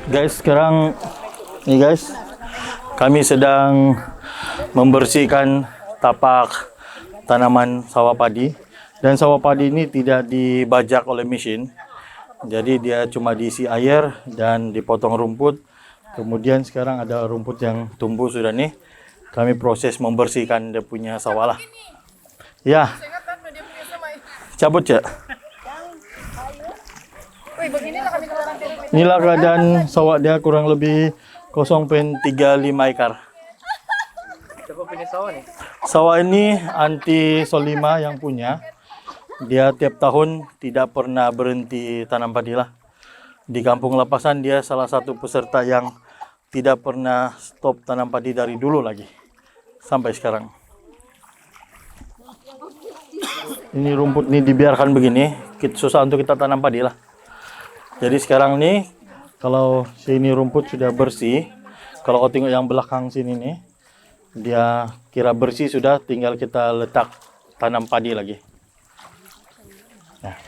Guys, sekarang nih guys, kami sedang membersihkan tapak tanaman sawah padi. Dan sawah padi ini tidak dibajak oleh mesin. Jadi dia cuma diisi air dan dipotong rumput. Kemudian sekarang ada rumput yang tumbuh sudah nih. Kami proses membersihkan dia punya sawah lah. Ya. Cabut ya. Inilah keadaan sawah dia, kurang lebih 0,35 ekar. Siapa punya sawah nih? Sawah ini anti Solima yang punya. Dia tiap tahun tidak pernah berhenti tanam padi lah. Di Kampung Lepasan dia salah satu peserta yang tidak pernah stop tanam padi dari dulu lagi sampai sekarang. Ini rumput ini dibiarkan begini, susah untuk kita tanam padi lah. Jadi sekarang nih, kalau sini rumput sudah bersih, kalau kau tengok yang belakang sini nih, dia kira bersih sudah, tinggal kita letak tanam padi lagi. Nah.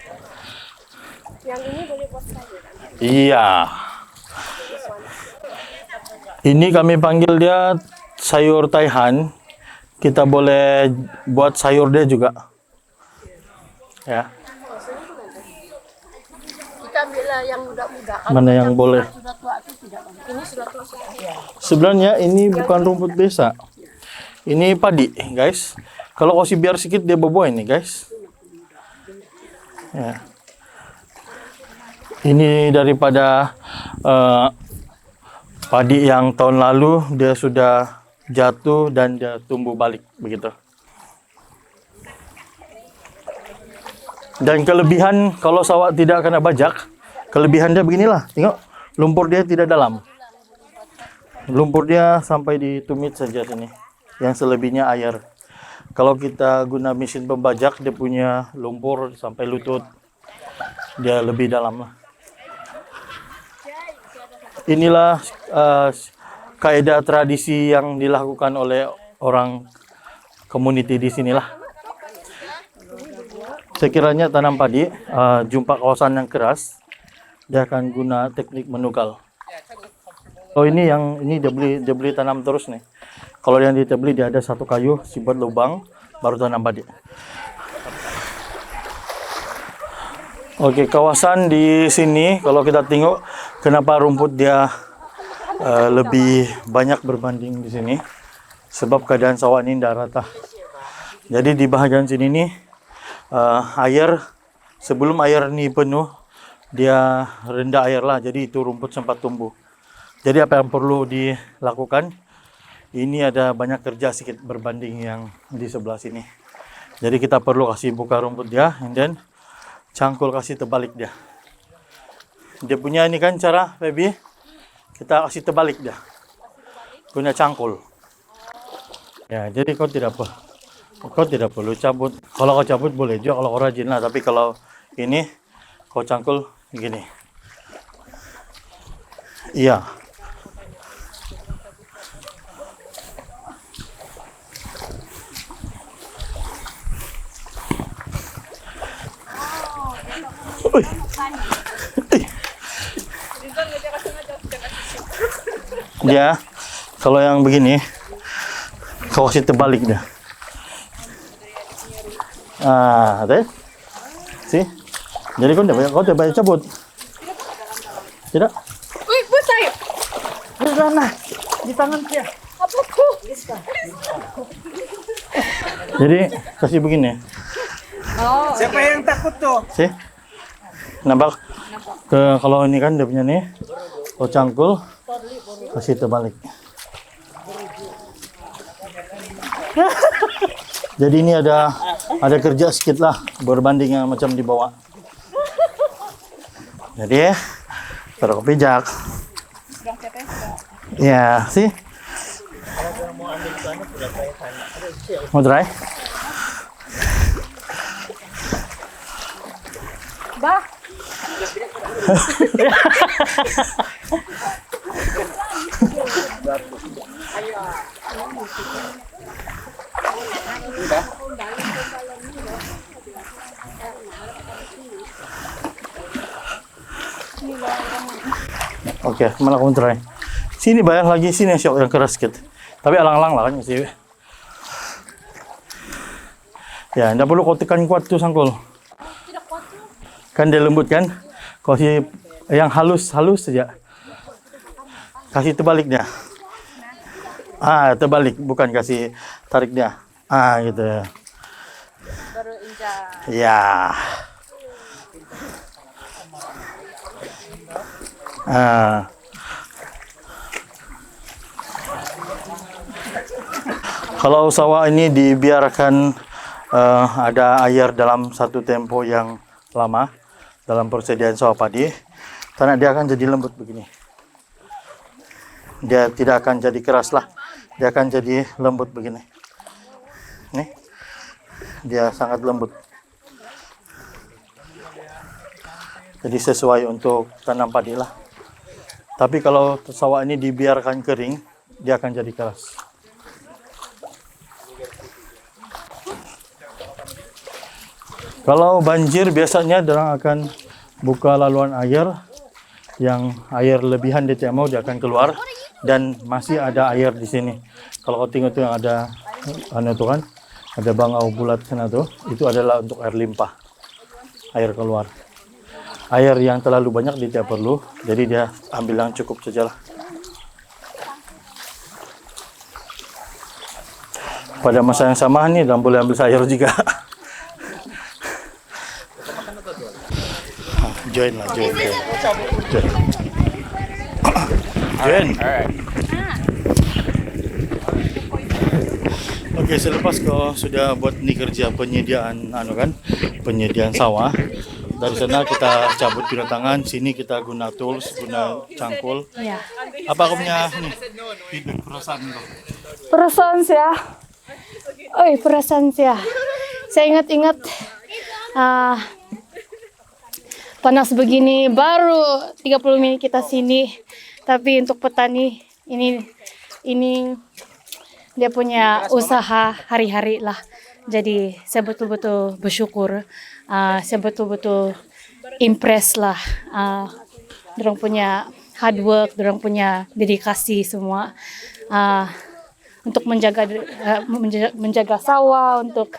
Yang ini boleh buat sayur kan? Iya. Ini kami panggil dia sayur Taihan. Kita boleh buat sayur dia juga. Ya. Kita ambil yang muda-muda. Mana yang boleh? Sudah tua itu tidak boleh. Ini sudah tua sudah. Ya. Sebenarnya ini bukan rumput desa. Ini padi, guys. Kalau kasih biar sedikit dia bobo ini, guys. Ya. Ini daripada padi yang tahun lalu dia sudah jatuh dan dia tumbuh balik begitu. Dan kelebihan kalau sawah tidak kena bajak, kelebihan dia beginilah. Tengok, lumpur dia tidak dalam. Lumpur dia sampai di tumit saja sini. Yang selebihnya air. Kalau kita guna mesin pembajak, dia punya lumpur sampai lutut. Dia lebih dalam lah. Inilah kaidah tradisi yang dilakukan oleh orang community di sinilah. Sekiranya tanam padi, jumpa kawasan yang keras, dia akan guna teknik menugal. Oh ini yang ini dia beli tanam terus nih. Kalau yang dia beli dia ada satu kayu, buat lubang, baru tanam padi. Oke, kawasan di sini kalau kita tengok kenapa rumput dia lebih banyak berbanding di sini, sebab keadaan sawah ini tidak rata. Jadi di bahagian sini nih air, sebelum air ini penuh dia rendah air lah, jadi itu rumput sempat tumbuh. Jadi apa yang perlu dilakukan, ini ada banyak kerja sedikit berbanding yang di sebelah sini. Jadi kita perlu kasih buka rumput dia, and then cangkul kasih terbalik dia. Dia punya ini kan cara, baby, kita kasih terbalik dia, punya cangkul. Ya, jadi kau tidak perlu cabut. Kalau kau cabut boleh juga kalau kau rajin lah. Tapi kalau ini kau cangkul gini. Iya. Dia kalau yang begini kau kasih terbalik dia. Ada sih. Jadi kau tidak banyak cabut. Tidak? Wih, buat sayur. Di sana, di tangan dia. Apa tuh? Jadi kasih begini. Oh. Siapa yang takut tuh? Sih. Nampak? Kalau ini kan dia punya nih. Kau cangkul, kasih terbalik. Jadi ini ada kerja sedikit lah berbanding yang macam di bawah. Jadi taruh ke pijak. Ya, sih. Mau try? Bah. Oke, mana kamu try? Sini bayar lagi, sini syok yang keras sedikit. Tapi alang-alang lah kan sih. Ya, tidak perlu kau tekan kuat tuh sangkul. Kan dia lembut kan? Kau kasih yang halus saja. Kasih terbalik dia. Terbalik, bukan kasih tarik dia. Gitu. Baru injak. Ya. Kalau sawah ini dibiarkan ada air dalam satu tempo yang lama dalam persediaan sawah padi, tanah dia akan jadi lembut begini. Dia tidak akan jadi keras lah, dia akan jadi lembut begini. Nih, dia sangat lembut. Jadi sesuai untuk tanam padi lah. Tapi kalau sawah ini dibiarkan kering, dia akan jadi keras. Kalau banjir biasanya orang akan buka laluan air, yang air lebihan dia tidak mau dia akan keluar, dan masih ada air di sini. Kalau kau tengok tuh yang ada itu kan, ada bangau bulat sana tuh, itu adalah untuk air limpah, air keluar. Air yang terlalu banyak dia tidak perlu, jadi dia ambil yang cukup sajalah. Pada masa yang sama nih, dan boleh ambil sayur juga. Join. Oke, selepas kau sudah buat nih kerja penyediaan penyediaan sawah. Dari sana kita cabut guna tangan, sini kita guna tools, guna cangkul. Ya. Apa kau punya feedback perasaan kau? Perasaan saya. Saya ingat-ingat panas begini, baru 30 menit kita sini. Tapi untuk petani ini dia punya usaha hari-hari lah. Jadi saya betul-betul bersyukur. Saya betul-betul impress lah. Dorang punya hard work, dorang punya dedikasi semua. Untuk menjaga sawah, untuk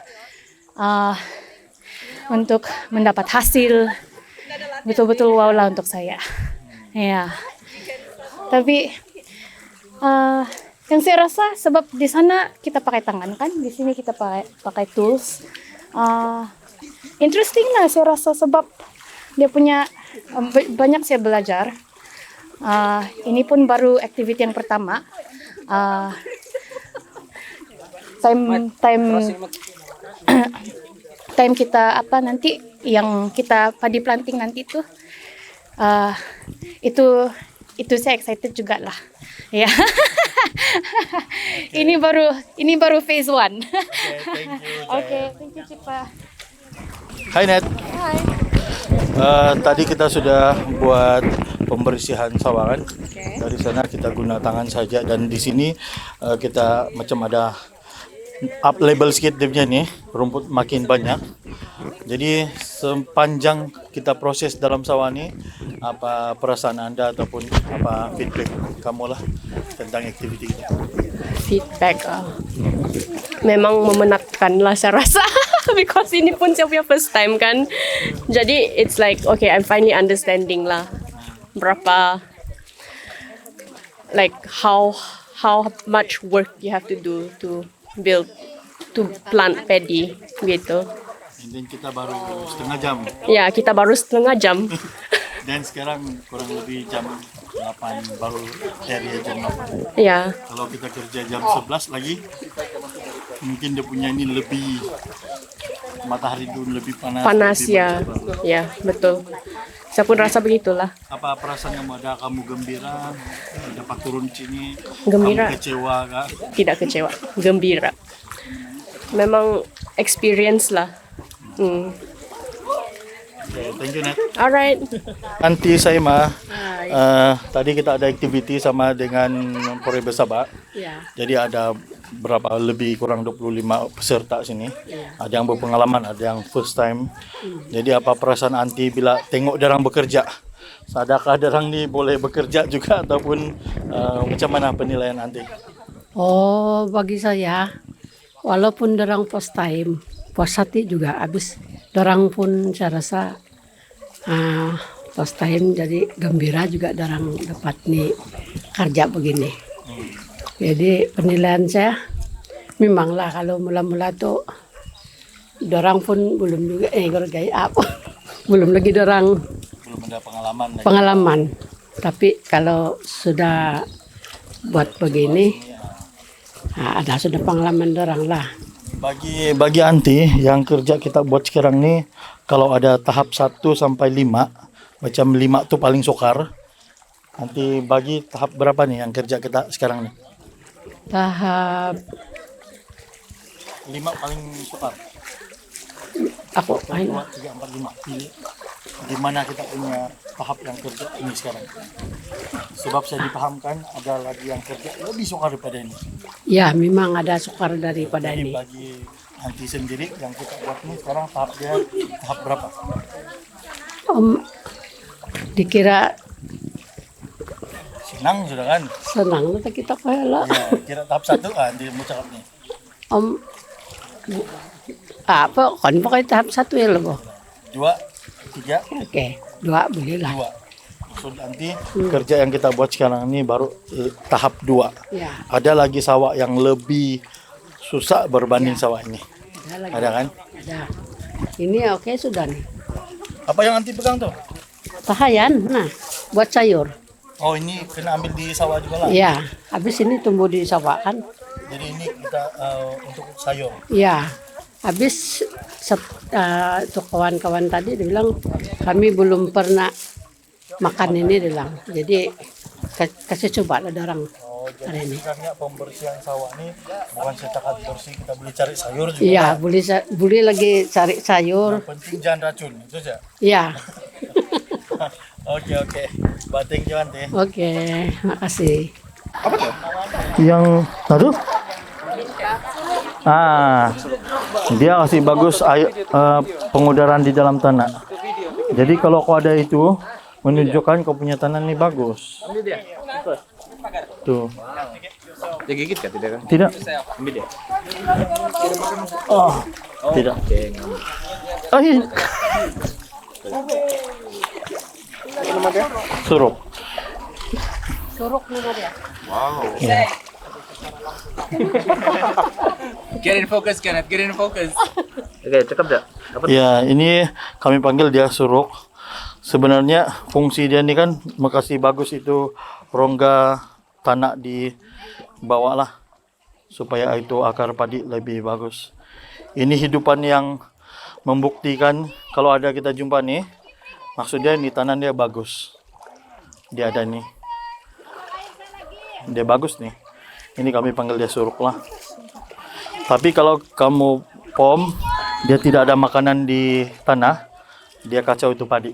mendapat hasil. Betul-betul wow lah untuk saya. Ya. Tapi yang saya rasa sebab di sana kita pakai tangan kan, di sini kita pakai tools. Interesting lah saya rasa sebab dia punya banyak saya belajar. Ini pun baru activity yang pertama. Time kita nanti yang kita padi planting nanti tuh itu saya excited juga lah. Ya. Ini baru phase 1. Oke, thank you Cipa. Hai Net. Hai. Tadi kita sudah buat pembersihan sawah kan. Okay. Dari sana kita guna tangan saja, dan di sini kita macam ada up label sedikit dia punya nih, rumput makin banyak. Jadi sepanjang kita proses dalam sawah ini, apa perasaan Anda ataupun apa feedback kamu lah tentang aktiviti kita? Feedback memang memenatkan lah saya rasa. Because ini pun saya punya first time kan. Jadi it's like okay, I'm finally understanding lah berapa like how much work you have to do to plant paddy gitu. Dan kita baru setengah jam. Ya, kita baru setengah jam. Dan sekarang kurang lebih jam 8, baru area jam 8. Ya. Kalau kita kerja jam 11 lagi, mungkin dia punya ini lebih, matahari itu lebih panas. Panas lebih ya. bagus. Ya, betul. Saya pun rasa begitulah. Apa perasaan kamu gembira dapat turun sini? Gembira. Kamu kecewa kah? Tidak kecewa, gembira. Memang experience lah. Okay, thank you Net. Alright. Nanti saya tadi kita ada aktiviti sama dengan Polres Besaba. Ya. Jadi ada berapa lebih kurang 25 peserta sini. Ada yang berpengalaman, ada yang first time. Jadi apa perasaan Anti bila tengok orang bekerja Adakah derang nih boleh bekerja juga ataupun macam mana penilaian nanti? Oh, bagi saya, walaupun dorang first time, puas hati juga habis. Dorang pun saya rasa first time jadi gembira juga dorang dapat nih kerja begini. Jadi penilaian saya, memanglah kalau mula-mula tuh dorang pun belum juga gaya apa, belum lagi dorang Belum ada pengalaman. pengalaman. Tapi kalau sudah buat begini, ada sudah pengalaman dorang lah. Bagi anti yang kerja kita buat sekarang nih, kalau ada tahap 1 sampai 5, macam 5 tuh paling sukar. Nanti bagi tahap berapa nih yang kerja kita sekarang nih? Tahap 5 paling sukar. aku 1, 2, 3, 4, 5. Di mana kita punya tahap yang kerja ini sekarang? Sebab saya dipahamkan ada lagi yang kerja lebih sukar daripada ini. ya memang ada sukar daripada Jadi ini. bagi anti sendiri yang kita buat ini sekarang tahap berapa? Om dikira Senang sudah kan? senang lah kita kayak lah. Ya, kira tahap 1 anti mau cakap nih. Om apa kan pakai tahap 1 ya loh. 2, 3, Oke, 2 boleh lah. 2. Maksud nanti kerja yang kita buat sekarang ini baru tahap 2. Ya, Ada lagi sawah yang lebih susah berbanding sawah ini. ada lagi. Ada kan? Ada. Ini oke sudah nih. Apa yang anti pegang tuh? Pahayan, nah buat sayur. Oh, ini kena ambil di sawah juga lah. Ya, habis ini tumbuh di sawah kan. Jadi ini kita untuk sayur. Ya, habis tuh kawan-kawan tadi dia bilang kami belum pernah makan ini dia bilang. Jadi kasih coba lah dorang Oh, hari jadi ini. sebenarnya pembersihan sawah ini bukan setakat bersih, kita boleh cari sayur juga. Iya, lah. boleh lagi cari sayur. Yang penting jangan racun, itu saja. Ya, Oke. Bating jangan deh. oke, makasih. Yang aduh. Dia kasih bagus pengudaran di dalam tanah. Jadi kalau kau ada itu menunjukkan kau punya tanah ini bagus. Tuh. Dia gigit kah tidak kan? Tidak. Ambil dia. Oh, tidak. Oh, iya. Suruh. Suruk nama dia. Ya. Get in focus, Kenneth. Get in focus. Oke, cakap dah. Ya, ini kami panggil dia suruk. Sebenarnya fungsi dia ini kan makasih bagus itu rongga tanah di bawah lah supaya itu akar padi lebih bagus. Ini hidupan yang membuktikan kalau ada kita jumpa nih, maksudnya ini tanah dia bagus. Dia ada nih. Dia bagus nih. Ini kami panggil dia suruk lah. Tapi kalau kamu pom, dia tidak ada makanan di tanah, dia kacau itu padi.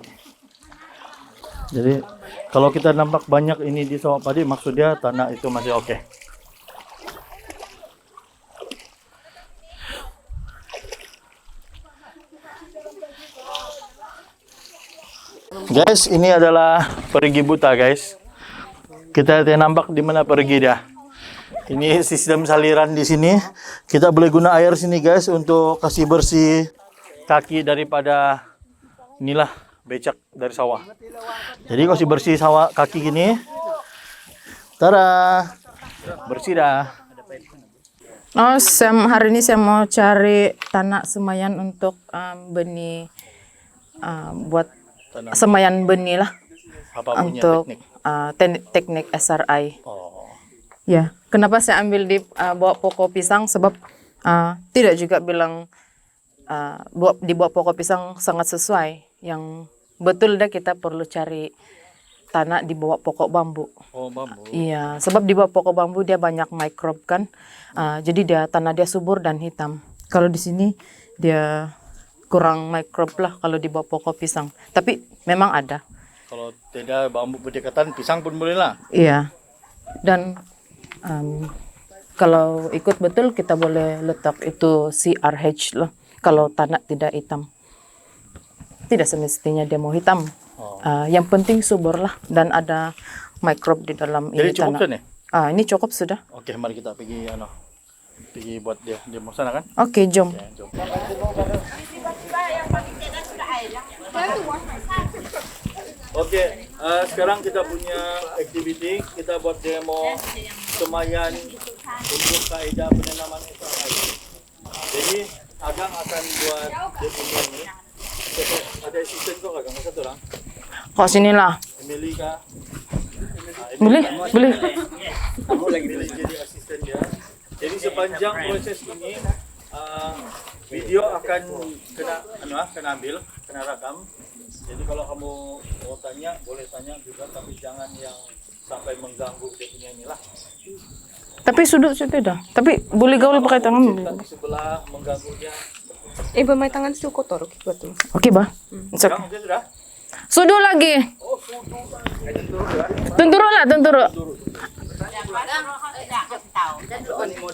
Jadi kalau kita nampak banyak ini di sawah padi, maksudnya tanah itu masih oke. Guys, ini adalah perigi buta, guys. Kita nampak di mana pergi dia. Ini sistem saliran di sini. Kita boleh guna air sini, guys, untuk kasih bersih kaki daripada inilah becak dari sawah. Jadi kasih bersih sawah kaki gini. Tada, bersih dah. Oh, hari ini saya mau cari tanah semayan untuk benih, buat semayan benih lah Apa punya untuk teknik? teknik SRI. Oh, Ya, kenapa saya ambil di bawah pokok pisang? Sebab tidak juga bilang di bawah pokok pisang sangat sesuai. Yang betul dah kita perlu cari tanah di bawah pokok bambu. oh bambu. Iya, sebab di bawah pokok bambu dia banyak mikrob kan. Jadi tanah dia subur dan hitam. Kalau di sini dia kurang mikrob lah kalau di bawah pokok pisang. Tapi memang ada. Kalau tidak bambu berdekatan, pisang pun boleh lah. Iya. Dan kalau ikut betul kita boleh letak itu CRH lah. Kalau tanah tidak hitam. Tidak semestinya dia mau hitam. yang penting subur lah dan ada mikrob di dalam Jadi ini cukup tanah. kan ya? Ini cukup sudah. Oke, mari kita pergi pergi buat dia mau sana kan? Oke, jom. Ya, jom. Oke, sekarang kita punya activity, kita buat demo semayan untuk kaidah penanaman SRI. Jadi Agang akan buat dia punya ini. Ada asisten kok Agang, satu orang. Kok sinilah. Emily kah? Boleh, boleh. Kamu lagi jadi asisten dia. Jadi sepanjang proses ini video akan kena ambil, kena rekam. Jadi kalau kamu mau tanya, boleh tanya juga, tapi jangan yang sampai mengganggu dia punya inilah. Tapi sudut situ dah. Tapi boleh gaul pakai tangan. Di sebelah mengganggu dia. Bermain tangan situ kotor, betul. Oke, bah. Sekarang oke sudah? Sudut lagi. Tunturu lah, tunturu.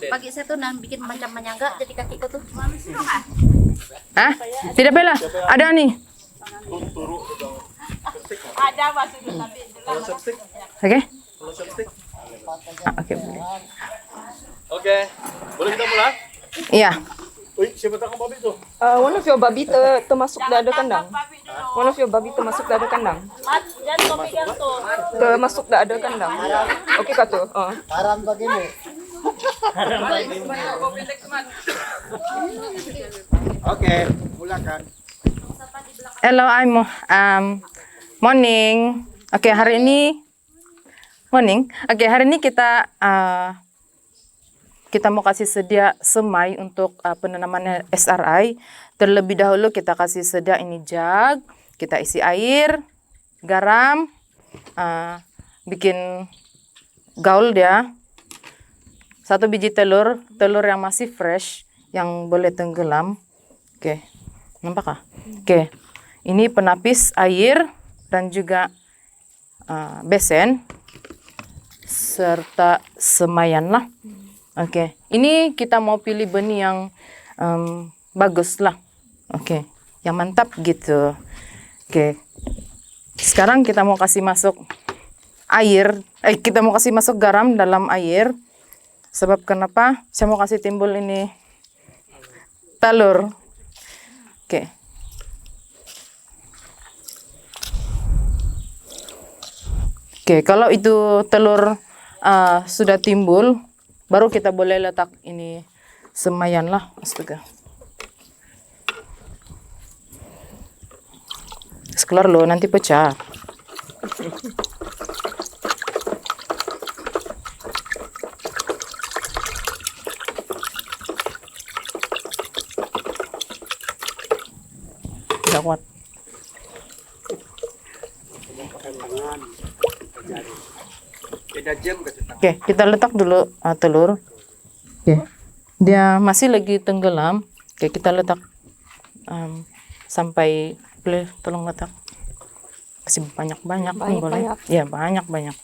Pagi saya tuh bikin macam menyangga jadi kakiku tuh. Hah? Tidak bela. Ada nih. Ada maksudnya tapi Kalau chopstick? Oke. Kalau chopstick? Oke, boleh. Oke. Boleh kita mulai? Iya. Wih, siapa tangkap babi tuh? One of your babi termasuk dada kandang. One of your babi termasuk dada kandang. Termasuk dada kandang. Oke kah tuh? Oke, mulakan. Hello, I'm morning. Oke, hari ini morning. Oke, hari ini kita mau kasih sedia semai untuk penanaman SRI. Terlebih dahulu kita kasih sedia ini jug, kita isi air, garam, bikin gaul dia. 1 biji telur yang masih fresh, yang boleh tenggelam. Oke, nampak kah? Oke, ini penapis air dan juga besen serta semayan lah. Oke, ini kita mau pilih benih yang bagus lah. Oke, yang mantap gitu. Oke, sekarang kita mau kasih masuk air. Kita mau kasih masuk garam dalam air. Sebab kenapa? Saya mau kasih timbul ini telur. Oke. Oke, kalau itu telur sudah timbul, baru kita boleh letak ini semayan lah. Astaga. Sekelar loh, nanti pecah. Tidak kuat. Oke, kita letak dulu telur. Oke, dia masih lagi tenggelam. Oke, kita letak sampai boleh tolong letak. Kasih banyak-banyak pun boleh. Ya, banyak-banyak.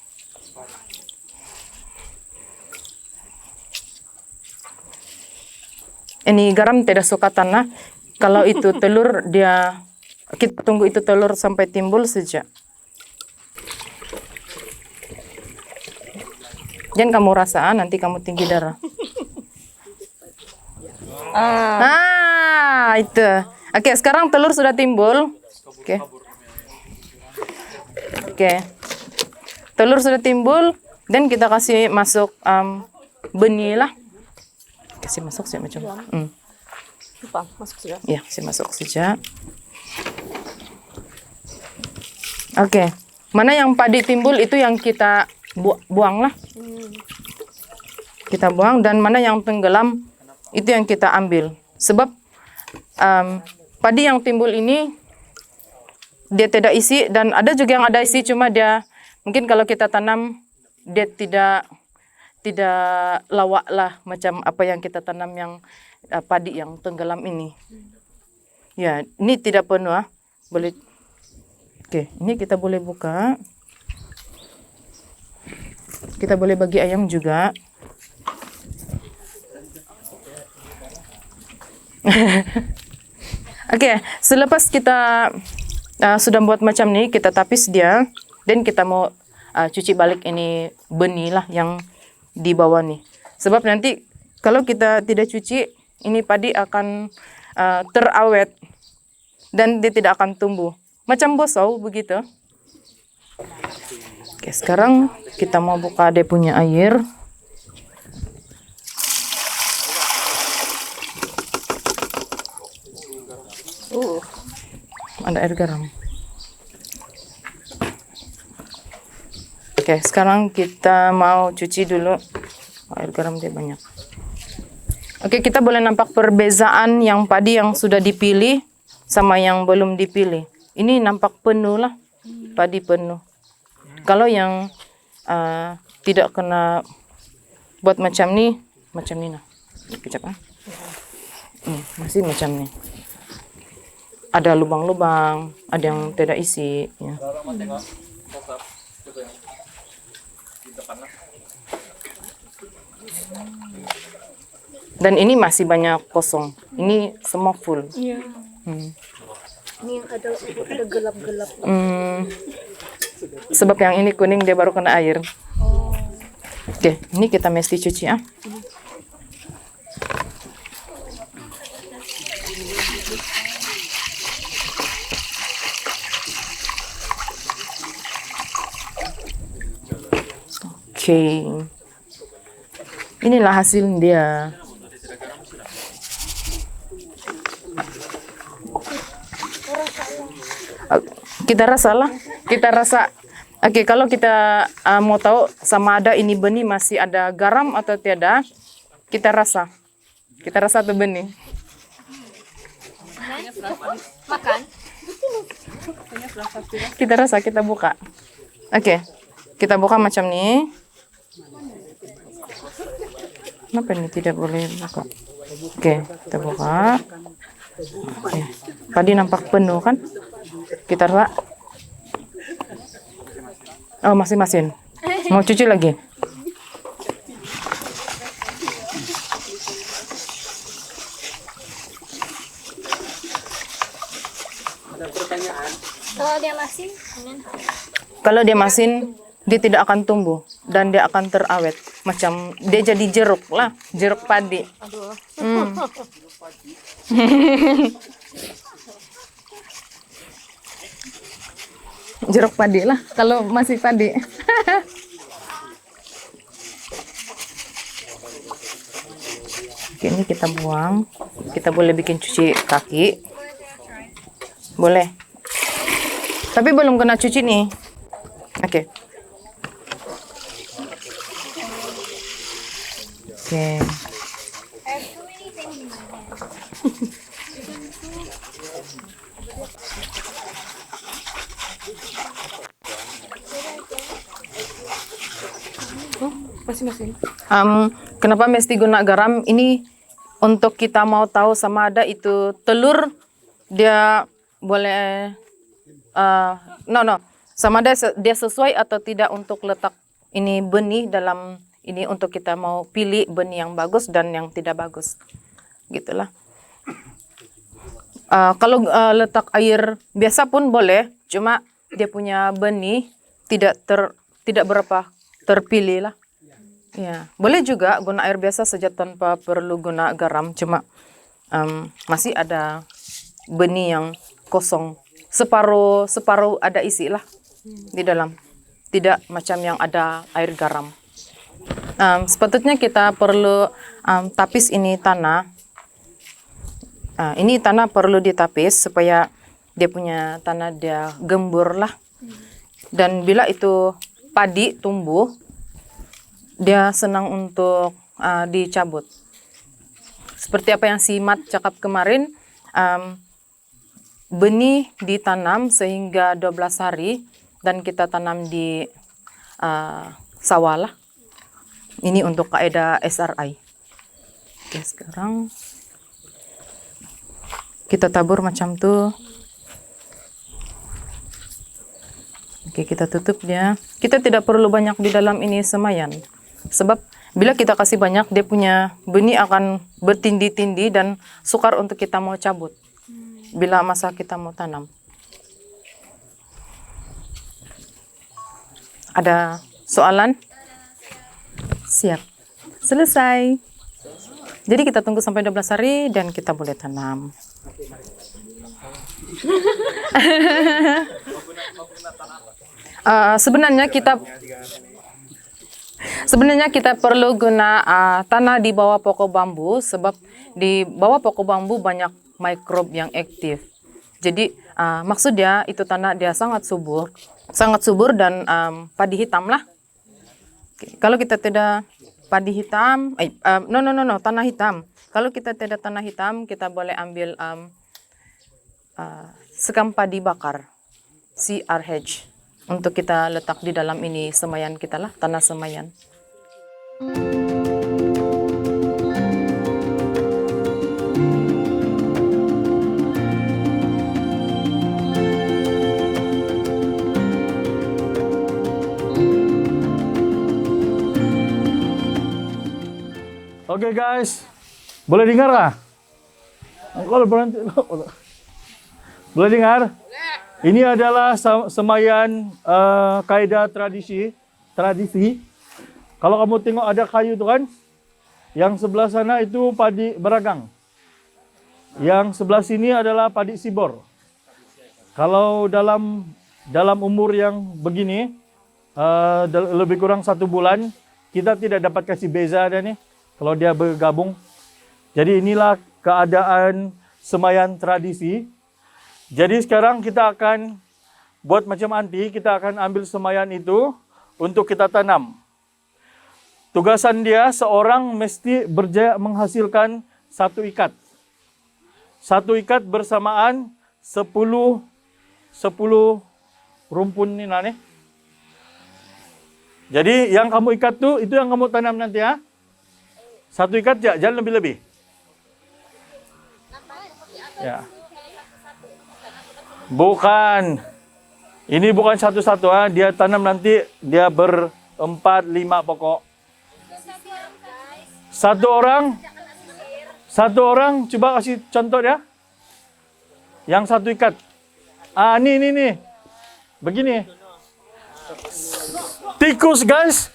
Ini garam tidak suka tanah. Kalau itu telur dia kita tunggu itu telur sampai timbul saja. Jangan kamu rasa nanti kamu tinggi darah. Itu. Oke, sekarang telur sudah timbul. Oke. Telur sudah timbul dan kita kasih masuk benih lah. Kasih masuk sih macam. Masuk sudah. Ya, kasih masuk saja. Oke. Mana yang padi timbul itu yang kita buang lah. Kita buang, dan mana yang tenggelam itu yang kita ambil. Sebab padi yang timbul ini dia tidak isi, dan ada juga yang ada isi, cuma dia mungkin kalau kita tanam dia tidak lawak lah macam apa yang kita tanam yang padi yang tenggelam ini. Ya, ini tidak penuh. Boleh. Oke, ini kita boleh buka. Kita boleh bagi ayam juga. Oke, selepas kita sudah buat macam ini, kita tapis dia, dan kita mau cuci balik ini benih lah yang di bawah nih. Sebab nanti kalau kita tidak cuci, ini padi akan terawet dan dia tidak akan tumbuh. Macam bosau begitu. Oke, sekarang kita mau buka dia punya air. Ada air garam. Oke, sekarang kita mau cuci dulu. Air garam dia banyak. Oke, kita boleh nampak perbezaan yang padi yang sudah dipilih sama yang belum dipilih. Ini nampak penuh lah, padi penuh. Kalau yang tidak kena buat macam ni nah. Kejap masih macam ni. Ada lubang-lubang, ada yang tidak isi. Ya. Dan ini masih banyak kosong. Ini semua full. Ini yang ada gelap-gelap. Sebab yang ini kuning dia baru kena air. Oke, ini kita mesti cuci ya. Oke. Inilah hasil dia. Kita rasa. Oke, kalau kita mau tahu sama ada ini benih masih ada garam atau tiada, kita rasa tuh benih. Makan. Kita rasa, kita buka. Oke, kita buka macam ini. Kenapa ini tidak boleh buka? Oke, kita buka. Oke. Padi nampak penuh kan? Kita rasa. Oh, masih masin. Mau cuci lagi? Kalau dia masin, dia tidak akan tumbuh dan dia akan terawet. Macam dia jadi jeruk lah, jeruk padi. Jeruk padi lah kalau masih padi. Oke, ini kita buang. Kita boleh bikin cuci kaki. Boleh. Tapi belum kena cuci nih. Oke. Oke. Kenapa mesti guna garam? Ini untuk kita mau tahu sama ada itu telur dia boleh sama ada dia sesuai atau tidak untuk letak ini benih dalam ini untuk kita mau pilih benih yang bagus dan yang tidak bagus, gitulah. Kalau letak air biasa pun boleh, cuma dia punya benih tidak berapa terpilih lah. Ya, boleh juga guna air biasa saja tanpa perlu guna garam, cuma masih ada benih yang kosong, separuh ada isi lah di dalam, tidak macam yang ada air garam. Sepatutnya kita perlu tapis ini tanah. Ini tanah perlu ditapis supaya dia punya tanah dia gembur lah. Dan bila itu padi tumbuh, dia senang untuk dicabut. Seperti apa yang si Mat cakap kemarin, benih ditanam sehingga 12 hari dan kita tanam di sawah lah. Ini untuk kaidah SRI. Oke, sekarang kita tabur macam tuh. Oke, kita tutup dia. Kita tidak perlu banyak di dalam ini semayan. Sebab bila kita kasih banyak, dia punya benih akan bertindi-tindi dan sukar untuk kita mau cabut. Bila masa kita mau tanam. Ada soalan? Siap. Selesai. Jadi kita tunggu sampai 12 hari dan kita boleh tanam. Sebenarnya kita perlu guna tanah di bawah pokok bambu sebab di bawah pokok bambu banyak mikrob yang aktif. Jadi maksudnya itu tanah dia sangat subur dan padi hitam lah. Kalau kita tidak padi hitam, tanah hitam. Kalau kita tidak tanah hitam, kita boleh ambil sekam padi bakar, CRH, untuk kita letak di dalam ini semayan kita lah, tanah semayan. Oke guys, boleh dengar kah? Kalau berhenti, boleh dengar? Ini adalah semayan kaidah tradisi. Kalau kamu tengok ada kayu itu kan, yang sebelah sana itu padi beragang, yang sebelah sini adalah padi sibor. Kalau dalam umur yang begini, lebih kurang 1 bulan, kita tidak dapat kasih beza ada nih. Kalau dia bergabung. Jadi inilah keadaan semayan tradisi. Jadi sekarang kita akan buat macam anti, kita akan ambil semayan itu untuk kita tanam. Tugasan dia, seorang mesti berjaya menghasilkan 1 ikat. 1 ikat bersamaan 10 rumpun ini nih. Jadi yang kamu ikat tuh, itu yang kamu tanam nanti ya. 1 ikat jangan lebih-lebih. Ya. Bukan. Ini bukan satu-satu ya. Dia tanam nanti dia 4-5 pokok. Satu orang coba kasih contoh ya. Yang 1 ikat. Nih. Begini. Tikus guys.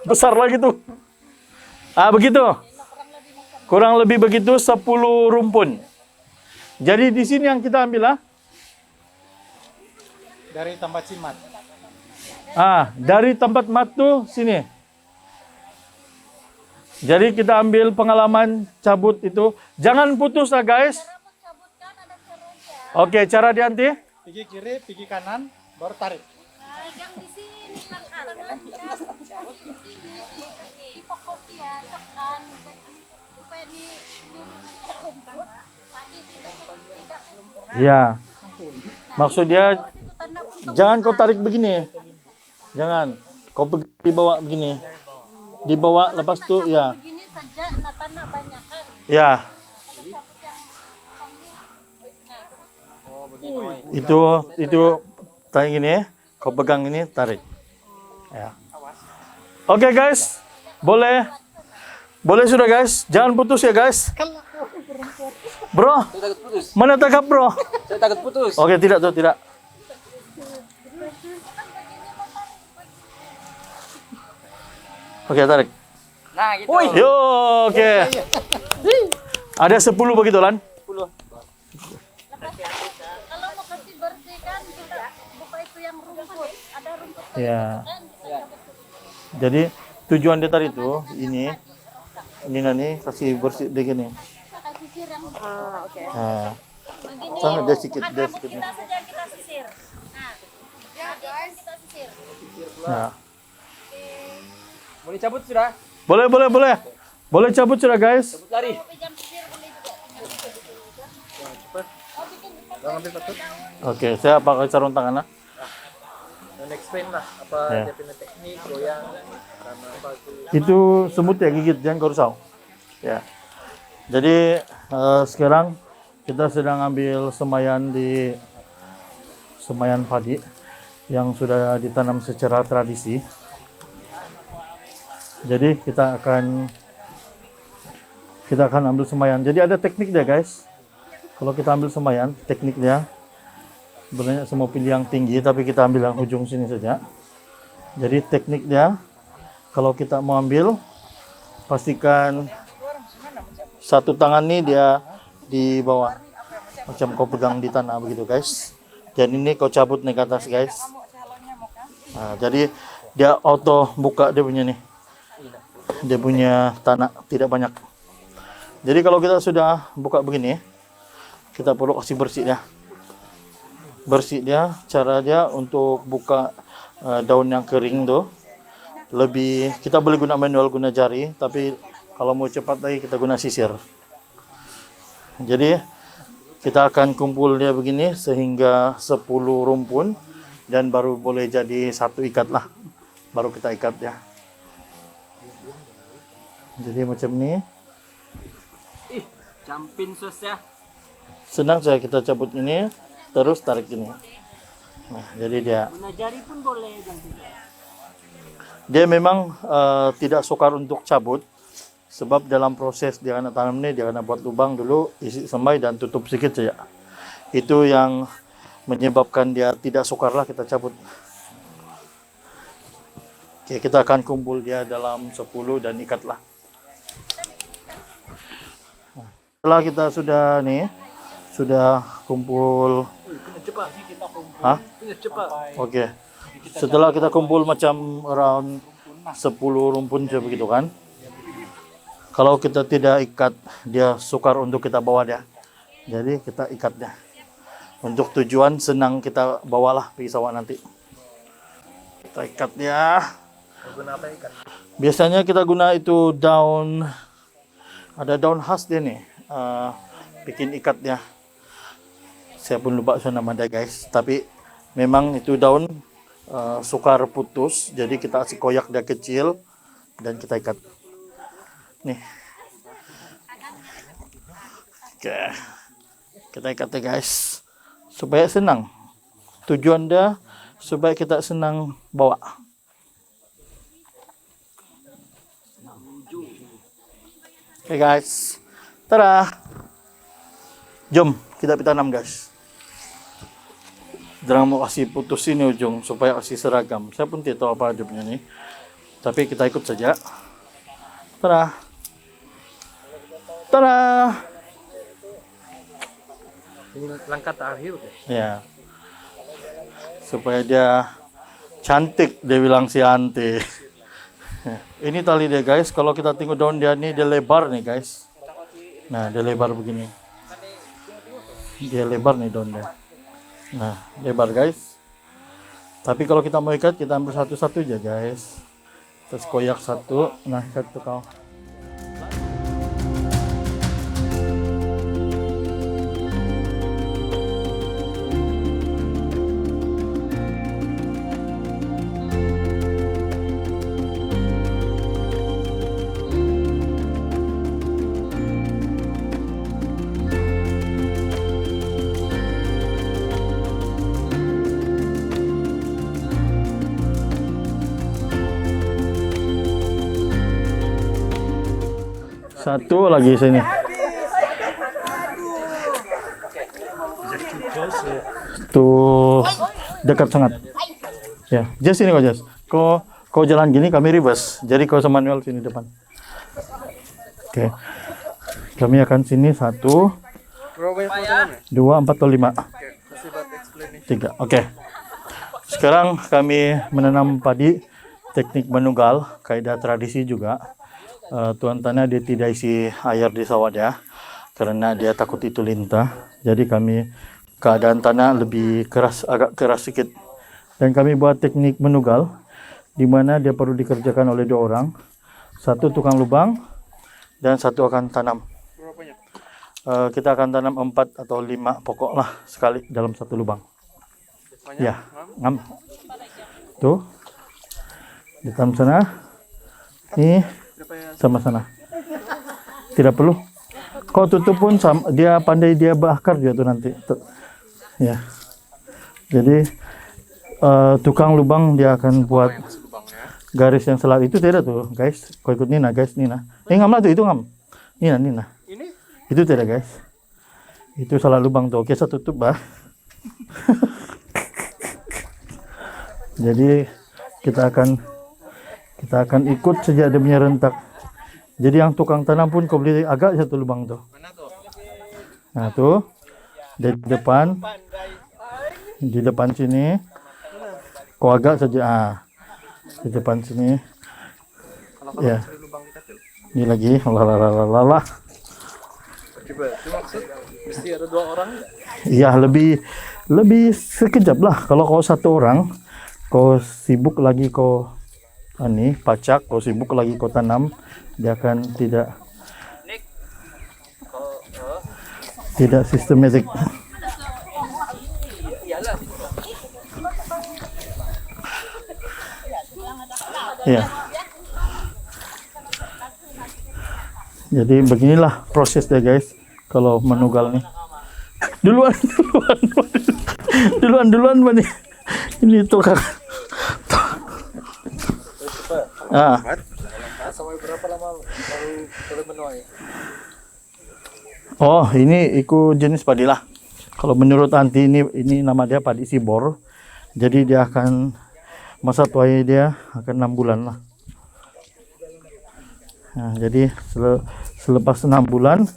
Besar lagi tuh. Begitu. Kurang lebih begitu 10 rumpun. Jadi di sini yang kita ambil lah. Dari tempat simat. Dari tempat mat tuh sini. Jadi kita ambil pengalaman cabut itu. Jangan putus lah guys. Oke, cara dianti. Pergi kiri, pergi kanan, baru tarik. Ya, maksud dia jangan kau tarik begini, jangan kau dibawa begini, dibawa lepas tu ya, ya, itu tarik gini, kau pegang ini tarik, ya. Oke guys, boleh sudah guys, jangan putus ya guys. Bro, Saya takut putus. mana takap bro? Saya takut putus. Oke, tidak. Oke, tarik. Nah, gitu. Yo, oke. Ada 10 begitu, Lan? 10. Kalau mau kasih bersih kan kita buka itu yang rumput. Ada rumput. Ya. Jadi tujuan dia tadi itu ini nih kasih bersih begini. Kasih sisir yang Oke. Nah, sama dia sedikit nih. kita saja yang kita sisir. Nah, ya guys, kita sisir. Nah. Boleh cabut sudah? Boleh. Boleh cabut sudah, guys. Cabut lari. Oke, saya pakai sarung tangan lah. Dan explain lah apa Ya. dia punya teknik goyang karena apa itu. Itu semut ya gigit, jangan kau risau. Ya. Jadi sekarang kita sedang ambil semayan di semayan padi yang sudah ditanam secara tradisi. Jadi kita akan ambil semayan. Jadi ada teknik dia guys. Kalau kita ambil semayan, teknik dia sebenarnya semua pilih yang tinggi, tapi kita ambil yang ujung sini saja. Jadi tekniknya, kalau kita mau ambil, pastikan satu tangan nih dia di bawah, macam kau pegang di tanah begitu guys. Dan ini kau cabut nih ke atas guys. Nah, jadi dia auto buka dia punya nih, dia punya tanah tidak banyak. Jadi kalau kita sudah buka begini, kita perlu kasih bersih dia. Bersih dia, cara dia untuk buka daun yang kering tuh lebih, kita boleh guna manual, guna jari, tapi kalau mau cepat lagi kita guna sisir. Jadi kita akan kumpul dia begini sehingga 10 rumpun dan baru boleh jadi satu ikat lah, baru kita ikat ya. Jadi macam ni. Campin sus ya. Senang saya kita cabut ini, terus tarik ini. Nah, jadi dia. Jari pun boleh. Dia memang tidak sukar untuk cabut, sebab dalam proses dia akan tanam ini dia akan buat lubang dulu, isi semai dan tutup sedikit saja. Itu yang menyebabkan dia tidak sukar lah kita cabut. Oke, kita akan kumpul dia dalam 10 dan ikatlah. Setelah kita sudah nih, sudah kumpul. Hah? Oke. Setelah kita kumpul macam around 10 rumpun saja begitu kan. Kalau kita tidak ikat, dia sukar untuk kita bawa dia. Jadi kita ikat dia. Untuk tujuan senang kita bawalah pergi sawah nanti. Kita ikat dia. Biasanya kita guna itu daun, ada daun khas dia nih. Bikin ikat dia. Saya pun lupa nama dia guys. Tapi memang itu daun sukar putus. Jadi kita kasih koyak dia kecil dan kita ikat. Nih. Oke. Kita ikat dia guys. Supaya senang. Tujuan dia supaya kita senang bawa. Oke guys. Tada. Jom kita tanam guys. Jangan mau kasih putus ini ujung supaya kasih seragam. Saya pun tidak tahu apa jobnya nih. Tapi kita ikut saja. Tada. Tada. Langkah terakhir. Ya. Supaya dia cantik, dia bilang si Ante. Ini tali dia guys. Kalau kita tengok daun dia nih, dia lebar nih guys. Nah, dia lebar begini. Dia lebar nih daun dia. Nah, lebar guys. Tapi kalau kita mau ikat, kita ambil satu-satu aja guys. Terus koyak satu. Nah, ikat tuh kau. Satu lagi sini. Tuh dekat sangat. Ya, Jess sini kau Jess. Kau jalan gini kami reverse. Jadi kau sama Manuel sini depan. Oke. Kami akan sini 1, 2, 4 atau 5. 3. Oke. Sekarang kami menanam padi teknik menunggal, kaidah tradisi juga. Tuan tanah dia tidak isi air di sawah dia karena dia takut itu lintah. Jadi kami keadaan tanah lebih keras, agak keras sedikit. Dan kami buat teknik menunggal di mana dia perlu dikerjakan oleh 2 orang. Satu tukang lubang dan satu akan tanam. Kita akan tanam 4 atau 5 pokok lah sekali dalam satu lubang. Ya, ngam. Tuh. Ditanam sana. Ini sama sana. Tidak perlu. Kau tutup pun sama, dia pandai dia bakar juga tuh nanti. Ya. Jadi tukang lubang dia akan buat garis yang selalu itu tidak tuh guys. Kau ikut Nina guys, Nina. Ngam lah tuh itu ngam. Nina. Ini? Itu tidak guys. Itu salah lubang tuh. Oke, saya tutup bah. Jadi kita akan ikut saja dia punya rentak. Jadi yang tukang tanam pun kau boleh agak satu lubang tuh. Nah tuh di depan sini kau agak saja, di depan sini. Ya. Ini lagi, lah. Coba, itu maksud mesti ada 2 orang. Iya, lebih sekejap lah. Kalau kau satu orang, kau sibuk lagi kau pacak, kau sibuk lagi kau tanam, dia akan tidak sistematik. Ya. Jadi beginilah prosesnya guys, kalau menugal nih. Duluan Mani. Ini tukang. Sampai berapa lama baru boleh menuai? Oh, ini ikut jenis padi lah. Kalau menurut Anti ini nama dia padi sibor. Jadi dia akan masa tuai dia akan 6 bulan lah. Nah, jadi selepas 6 bulan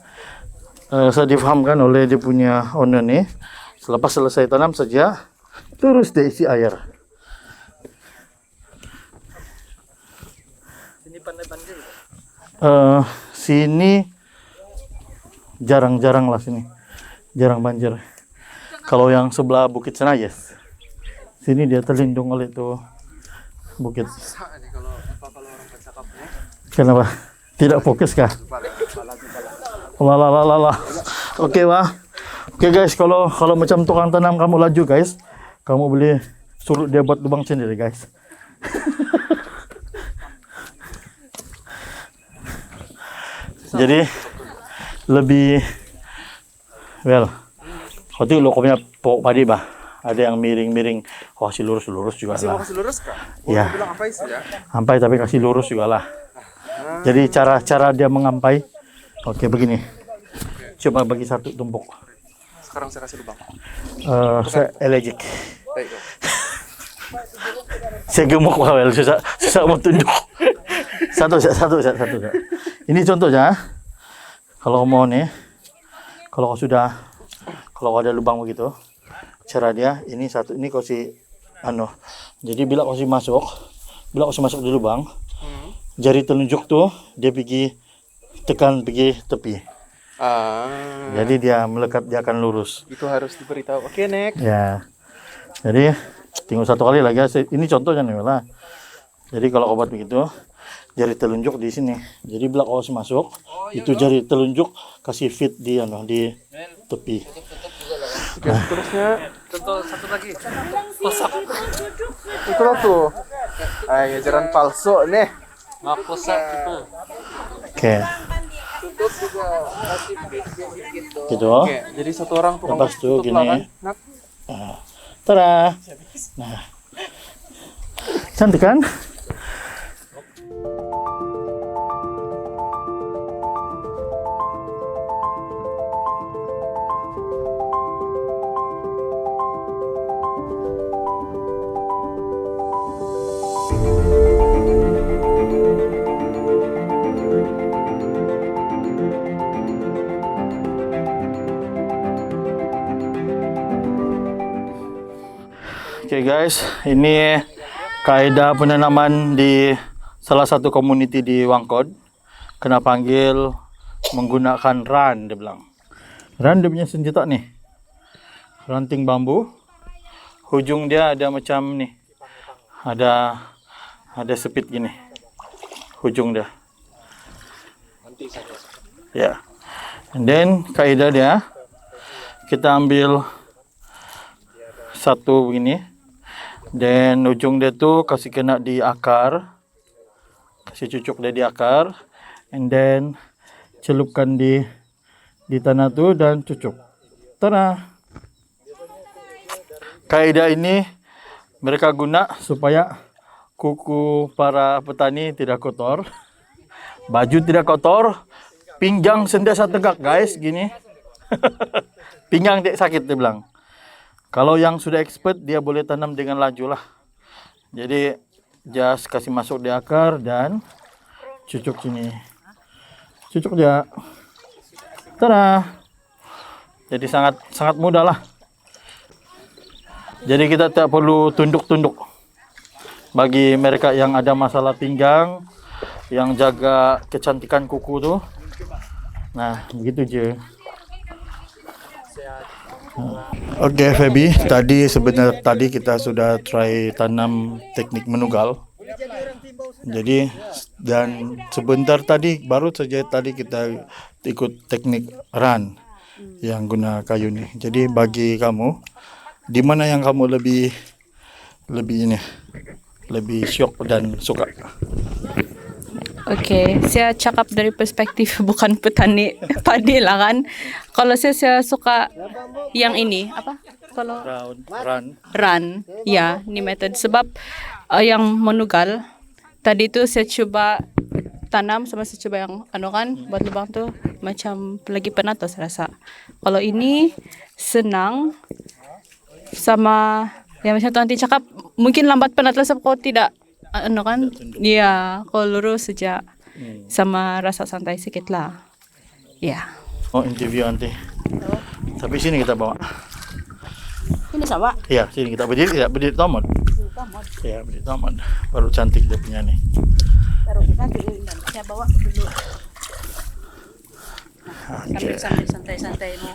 saya difahamkan oleh dia punya owner nih, selepas selesai tanam saja terus diisi air. Sini pandai banjir. Sini jarang lah sini. Jarang banjir. Kalau yang sebelah Bukit Senayes. Sini dia terlindung oleh itu bukit. Orang bercakapnya. Kenapa? Tidak fokus kah? Lah. Oke, Wah. Oke guys, kalau macam tukang tanam kamu laju guys, kamu boleh suruh dia buat lubang sendiri guys. Jadi lebih waktu lo punya pokok padi bah, ada yang miring-miring, kasih lurus juga lah. Kasih lurus kah? Ya. Bilang ampai sih ya. Ampai tapi kasih lurus juga lah. Jadi cara dia mengampai, oke begini. Coba bagi satu tumpuk. Sekarang saya kasih lubang. Saya allergic. Baik. Saya gemuk Wel, susah mau tunjuk. Satu. Ini contohnya. Kalau mau nih, kalau ada lubang begitu, cara dia ini satu, ini kau si Jadi bila kau masuk di lubang, jari telunjuk tuh dia pergi tepi. Jadi dia melekat, dia akan lurus. Itu harus diberitahu. Oke, next. Ya. Jadi tinggal satu kali lagi. Ini contohnya nih lah. Jadi kalau obat begitu, jari telunjuk di sini. Jadi bila kau masuk, itu jari telunjuk kasih fit di tepi. Oke, terusnya contoh satu lagi. Kosak. Itu tuh. Ajaran palsu nih. Nggak kosak itu. Oke. Tutup juga kasih fit gitu. Gitu. Oke, jadi satu orang tuh Lepas tuh gini. Tada. Nah. Cantik kan? Oke guys, ini kaidah penanaman di salah satu community di Wangkod. Kena panggil menggunakan ran, dia bilang. Ran dia punya senjata nih. Ranting bambu. Hujung dia ada macam nih. Ada sepit gini. Hujung dia. Ya. And then kaidah dia, kita ambil satu begini. Dan ujung dia tuh kasih kena di akar. Kasih cucuk dia di akar. And then celupkan di tanah tuh dan cucuk. Tanah. Kaidah ini mereka guna supaya kuku para petani tidak kotor. Baju tidak kotor. Pinggang sentiasa tegak guys, gini. Pinggang tidak sakit dia bilang. Kalau yang sudah expert dia boleh tanam dengan laju lah. Jadi just kasih masuk di akar dan cucuk sini. Cucuk dia. Tada. Jadi sangat mudah lah. Jadi kita tak perlu tunduk-tunduk. Bagi mereka yang ada masalah pinggang, yang jaga kecantikan kuku tuh. Nah, begitu je. Oke, Feby, tadi kita sudah try tanam teknik menugal. Jadi dan sebentar tadi baru saja tadi kita ikut teknik run yang guna kayu nih. Jadi bagi kamu, di mana yang kamu lebih syok dan suka? Oke, saya cakap dari perspektif bukan petani padi lah kan. Kalau saya suka yang ini apa? Kalau run, ya, ini metode sebab yang menugal tadi itu saya coba tanam sama saya coba yang buat lubang tuh macam lagi penat tuh saya rasa. Kalau ini senang sama yang macam tuh nanti cakap mungkin lambat penat lah sebab kalau tidak ya kalau lurus saja sama rasa santai sedikit lah. Ya. Oh, interview nanti. Tapi sini kita bawa. Ini sama. Iya, sini kita berdiri tamat. Ya, berdiri tamat. Baru cantik dia punya nih. Taruh nanti saya bawa dulu. Sambil santai-santai mau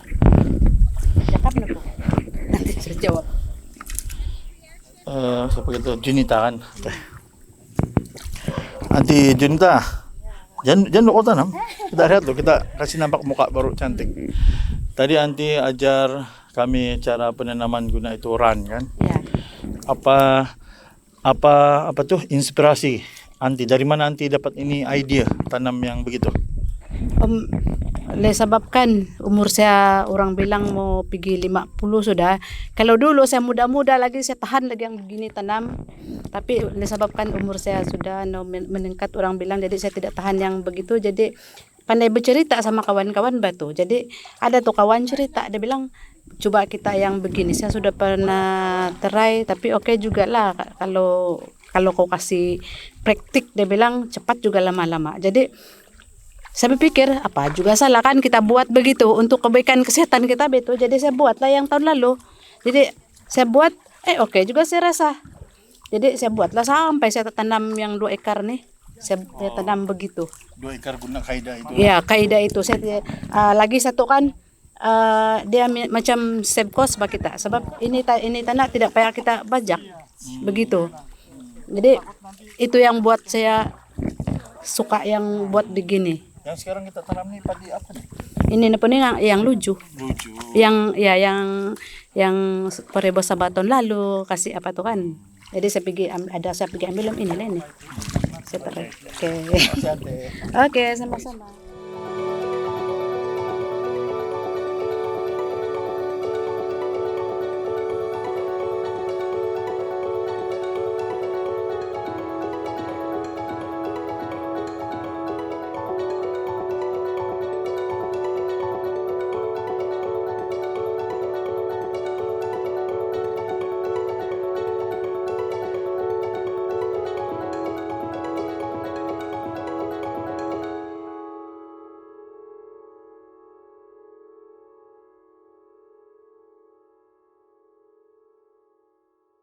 cakap nih Bu. Nanti saya jawab. Seperti itu Junita kan. Nanti Junita, jangan kau tanam. Kita lihat tuh, kita kasih nampak muka baru cantik. Tadi Anti ajar kami cara penanaman guna itu run kan. Ya. Apa tuh inspirasi Anti? Dari mana Anti dapat ini ide tanam yang begitu? Sebabkan umur saya orang bilang mau pergi 50 sudah. Kalau dulu saya muda-muda lagi saya tahan lagi yang begini tanam. Tapi disebabkan umur saya sudah meningkat orang bilang jadi saya tidak tahan yang begitu. Jadi pandai bercerita sama kawan-kawan batu. Jadi ada tuh kawan cerita dia bilang coba kita yang begini. Saya sudah pernah try tapi oke juga lah kalau kau kasih praktik dia bilang cepat juga lama-lama. Jadi saya berpikir apa juga salah kan kita buat begitu untuk kebaikan kesehatan kita betul. Jadi saya buatlah yang tahun lalu. Jadi saya buat oke juga saya rasa. Jadi saya buatlah sampai saya tanam yang 2 ekar nih. Saya tanam begitu. 2 ekar guna kaidah itu. Ya, kaidah itu saya lagi satu kan dia macam save cost bagi kita. Sebab ini tanah tidak payah kita bajak. Begitu. Jadi itu yang buat saya suka yang buat begini. Yang sekarang kita tanam nih padi apa nih? Ini yang luju. Yang peribu sabaton lalu kasih apa tuh kan. Jadi saya pergi ambil ini lah nih. Oke. Oke, sama-sama.